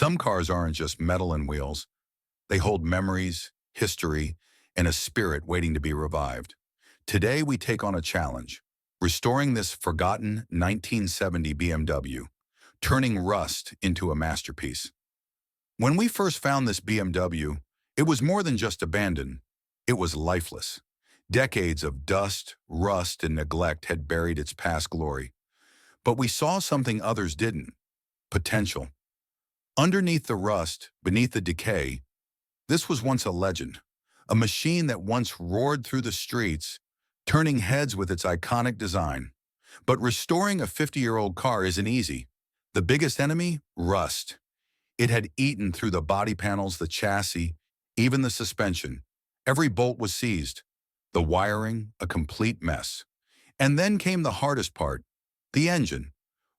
Some cars aren't just metal and wheels. They hold memories, history, and a spirit waiting to be revived. Today, we take on a challenge, restoring this forgotten 1970 BMW, turning rust into a masterpiece. When we first found this BMW, it was more than just abandoned. It was lifeless. Decades of dust, rust, and neglect had buried its past glory. But we saw something others didn't: potential. Underneath the rust, beneath the decay, this was once a legend, a machine that once roared through the streets, turning heads with its iconic design. But restoring a 50-year-old car isn't easy. The biggest enemy? Rust. It had eaten through the body panels, the chassis, even the suspension. Every bolt was seized, the wiring a complete mess. And then came the hardest part, the engine.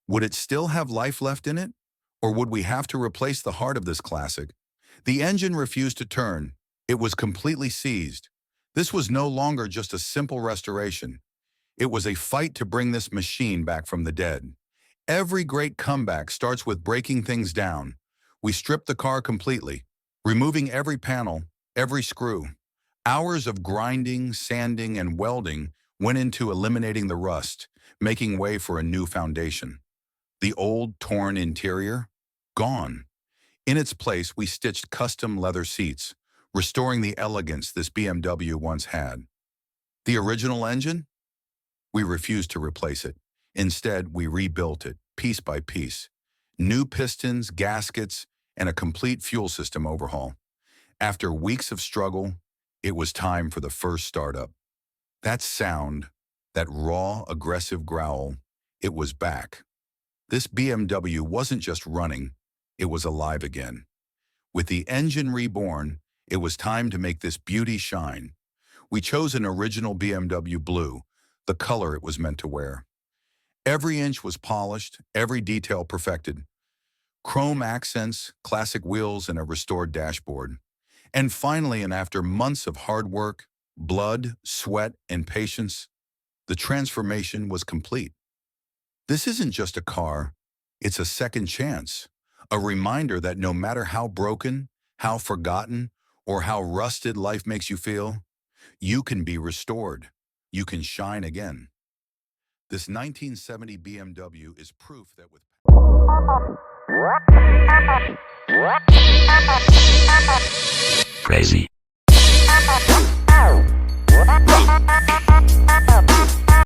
Would it still have life left in it? Or would we have to replace the heart of this classic? The engine refused to turn. It was completely seized. This was no longer just a simple restoration. It was a fight to bring this machine back from the dead. Every great comeback starts with breaking things down. We stripped the car completely, removing every panel, every screw. Hours of grinding, sanding, and welding went into eliminating the rust, making way for a new foundation. The old, torn interior? Gone. In its place, we stitched custom leather seats, restoring the elegance this BMW once had. The original engine? We refused to replace it. Instead, we rebuilt it, piece by piece. New pistons, gaskets, and a complete fuel system overhaul. After weeks of struggle, it was time for the first startup. That sound, that raw, aggressive growl, it was back. This BMW wasn't just running, it was alive again. With the engine reborn, it was time to make this beauty shine. We chose an original BMW blue, the color it was meant to wear. Every inch was polished, every detail perfected. Chrome accents, classic wheels, and a restored dashboard. And finally, and after months of hard work, blood, sweat, and patience, the transformation was complete. This isn't just a car, it's a second chance, a reminder that no matter how broken, how forgotten, or how rusted life makes you feel, you can be restored. You can shine again. This 1970 BMW is proof that with Crazy.